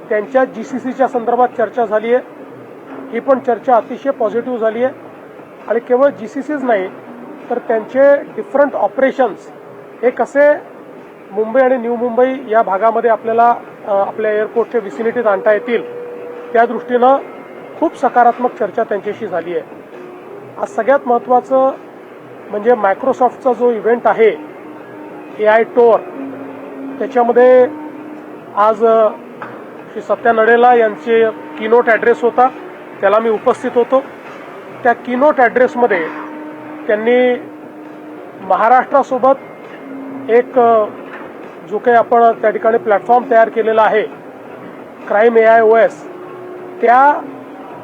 त्यांच्या GCCच्या संदर्भात चर्चा झाली आहे. ही पण चर्चा अतिशय पॉझिटिव्ह झाली आहे आणि केवळ GCCच नाही तर त्यांचे डिफरंट ऑपरेशन्स हे कसे मुंबई आणि न्यू मुंबई या भागामध्ये आपल्याला आपल्या एअरपोर्टच्या विसिनिटीत आणता येतील त्या दृष्टीनं खूप सकारात्मक चर्चा त्यांच्याशी झाली आहे. आज सगळ्यात महत्त्वाचं म्हणजे मायक्रोसॉफ्टचा जो इव्हेंट आहे AI टूर, त्याच्यामध्ये आज श्री सत्या नडेला यांचे कीनोट ॲड्रेस होता, त्याला मी उपस्थित होतो. त्या कीनोट ॲड्रेसमध्ये त्यांनी महाराष्ट्रासोबत एक जो काही आपण त्या ठिकाणी प्लॅटफॉर्म तयार केलेला आहे क्राईम AIOS, त्या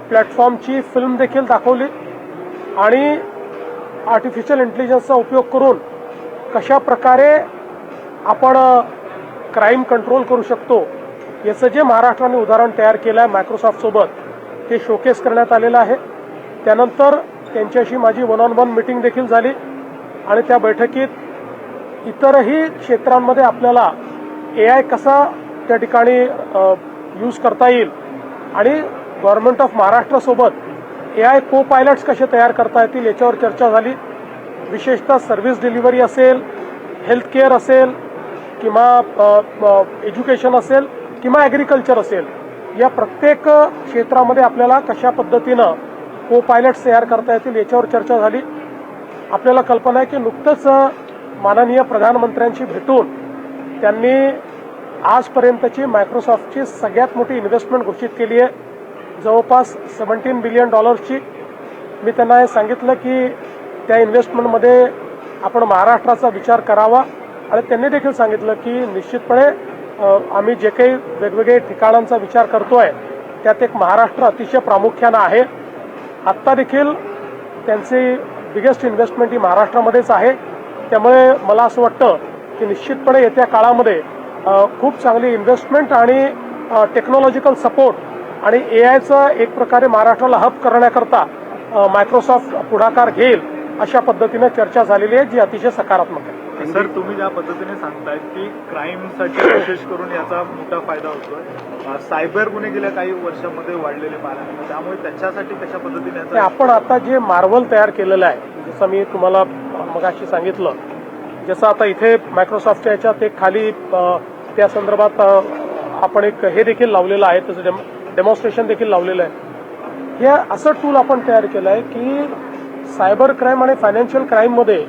प्लॅटफॉर्मची फिल्म देखील दाखवली आणि आर्टिफिशियल इंटेलिजन्सचा उपयोग करून कशा प्रकारे आपण क्राईम कंट्रोल करू शकतो याचं जे महाराष्ट्राने उदाहरण तयार केलं आहे मायक्रोसॉफ्टसोबत ते शोकेस करण्यात आलेलं आहे. त्यानंतर त्यांच्याशी माझी 1-on-1 मीटिंग देखील झाली आणि त्या बैठकीत इतरही क्षेत्रांमध्ये आपल्याला AI कसा त्या ठिकाणी यूज करता येईल आणि गव्हर्नमेंट ऑफ महाराष्ट्रासोबत AI को पायलट्स कसे तयार करता येतील याच्यावर चर्चा झाली. विशेषतः सर्व्हिस डिलिव्हरी असेल, हेल्थ केअर असेल किंवा एज्युकेशन असेल किंवा ॲग्रिकल्चर असेल, या प्रत्येक क्षेत्रामध्ये आपल्याला कशा पद्धतीनं को पायलट्स तयार करता येतील याच्यावर चर्चा झाली. आपल्याला कल्पना आहे की नुकतंच माननीय प्रधानमंत्र्यांशी भेटून त्यांनी आजपर्यंतची मायक्रोसॉफ्टची सगळ्यात मोठी इन्व्हेस्टमेंट घोषित केली आहे, जवळपास $17 बिलियन. मी त्यांना हे सांगितलं की त्या इन्व्हेस्टमेंटमध्ये आपण महाराष्ट्राचा विचार करावा आणि त्यांनी देखील सांगितलं की निश्चितपणे आम्ही जे काही वेगवेगळे ठिकाणांचा विचार करतोय त्यात एक महाराष्ट्र अतिशय प्रामुख्यानं आहे. आत्ता देखील त्यांची बिगेस्ट इन्व्हेस्टमेंट ही महाराष्ट्रामध्येच आहे. त्यामुळे मला असं वाटतं की निश्चितपणे येत्या काळामध्ये खूप चांगली इन्व्हेस्टमेंट आणि टेक्नॉलॉजिकल सपोर्ट आणि AIचा एक प्रकारे महाराष्ट्राला हब करण्याकरता मायक्रोसॉफ्ट पुढाकार घेईल अशा पद्धतीने चर्चा झालेली आहे जी अतिशय सकारात्मक आहे. सर, तुम्ही ज्या पद्धतीने सांगतायत की क्राईमसाठी विशेष करून याचा मोठा फायदा होतोय, सायबर गुन्हे गेल्या काही वर्षांमध्ये वाढलेले पाहायला मिळतात, त्यामुळे त्याच्यासाठी कशा पद्धतीने आपण आता जे मार्वल तयार केलेलं आहे, जसं मी तुम्हाला मगाशी सांगितलं, जसं आता इथे मायक्रोसॉफ्टच्या याच्यात एक खाली त्या संदर्भात आपण एक हे देखील लावलेलं आहे, त्याचं डेमॉन्स्ट्रेशन देखील लावलेलं आहे. हे असं टूल आपण तयार केलं आहे की सायबर क्राईम आणि फायनान्शियल क्राईममध्ये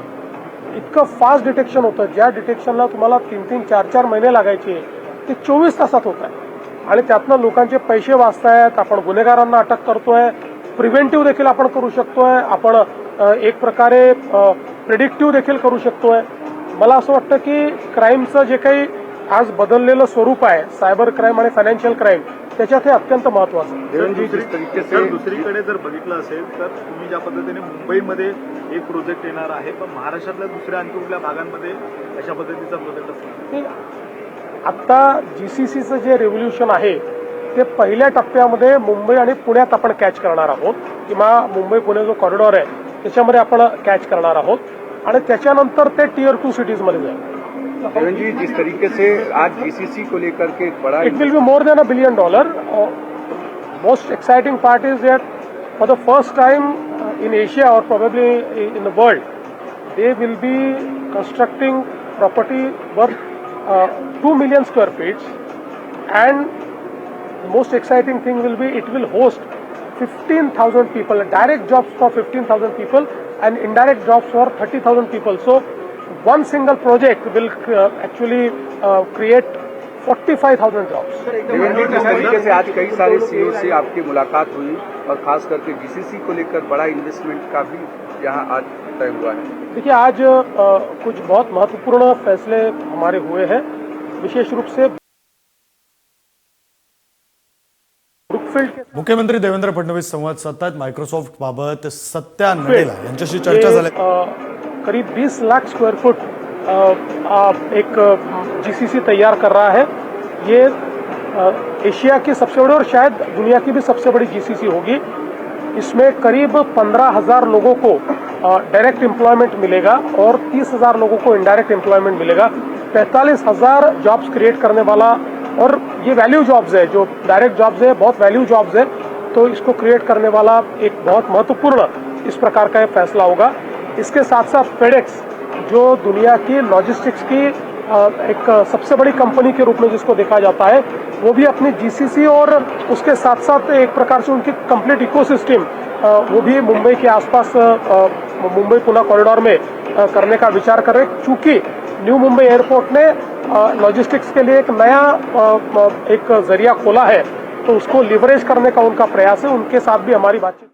इतकं फास्ट डिटेक्शन होतं, ज्या डिटेक्शनला तुम्हाला 3-3, 4-4 महिने लागायचे ते 24 तासात होत आहे आणि त्यातनं लोकांचे पैसे वाचतायत. आपण गुन्हेगारांना अटक करतोय, प्रिव्हेंटिव्ह देखील आपण करू शकतोय, आपण एक प्रकारे प्रिडिक्टिव्ह देखील करू शकतोय. मला असं वाटतं की क्राईमचं जे काही आज बदललेलं स्वरूप आहे सायबर क्राईम आणि फायनान्शियल क्राईम, त्याच्यात हे अत्यंत महत्वाचं आहे. दुसरीकडे जर बघितलं असेल तर तुम्ही ज्या पद्धतीने मुंबईमध्ये एक प्रोजेक्ट येणार आहे, पण महाराष्ट्रातल्या दुसऱ्या आणखी कुठल्या भागांमध्ये अशा पद्धतीचा प्रोजेक्ट असतो. आता GCCचं जे रेव्होल्युशन आहे ते पहिल्या टप्प्यामध्ये मुंबई आणि पुण्यात आपण कॅच करणार आहोत किंवा मुंबई पुणे जो कॉरिडॉर आहे त्याच्यामध्ये आपण कॅच करणार आहोत आणि त्याच्यानंतर ते Tier 2 सिटीजमध्ये जाईल. देवेंद्र जी, जिस तरीके से आज GCC को लेकर के एक बड़ा it will be more than $1 billion. Most exciting part is that for the first time in Asia or probably in the world, they will be constructing property worth 2 million square feet, and the most exciting thing will be it will host 15,000 people, direct jobs for 15,000 people and indirect jobs for 30,000 people. So one single project will actually create 45,000 jobs. Devendra, जिस तरीके से आज कई सारे CEO से आपकी मुलाकात हुई और खास करके GCC को लेकर बड़ा इन्वेस्टमेंट का भी यहाँ आज तय हुआ है. देखिए, आज कुछ बहुत महत्वपूर्ण फैसले हमारे हुए हैं. विशेष रूप से मुख्यमंत्री देवेंद्र फडणवीस संवाद साधतात. मायक्रोसॉफ्ट बाबत सत्या नडेला यांच्याशी चर्चा झाली. करीब 20 लाख स्क्वायर फुट एक GCC तैयार कर रहा है. ये एशिया की सबसे बड़ी और शायद दुनिया की भी सबसे बड़ी GCC होगी. इसमें करीब 15,000 लोगों को डायरेक्ट एम्प्लॉयमेंट मिलेगा और 30,000 लोगों को इनडायरेक्ट एम्प्लॉयमेंट मिलेगा. 45,000 जॉब्स क्रिएट करने वाला और ये वैल्यू जॉब्स है, जो डायरेक्ट जॉब्स है बहुत वैल्यू जॉब्स है, तो इसको क्रिएट करने वाला एक बहुत महत्वपूर्ण इस प्रकार का फैसला होगा। इसके साथ साथ फेडेक्स जो दुनिया की लॉजिस्टिक्स की एक सबसे बड़ी कंपनी के रूप में जिसको देखा जाता है, वो भी अपनी जीसीसी और उसके साथ साथ एक प्रकार से उनकी कंप्लीट इकोसिस्टम वो भी मुंबई के आसपास मुंबई पुणे कॉरिडोर में करने का विचार कर रहे हैं, चूंकि न्यू मुंबई एयरपोर्ट ने लॉजिस्टिक्स के लिए एक नया एक जरिया खोला है, तो उसको लिवरेज करने का उनका प्रयास है। उनके साथ भी हमारी बातचीत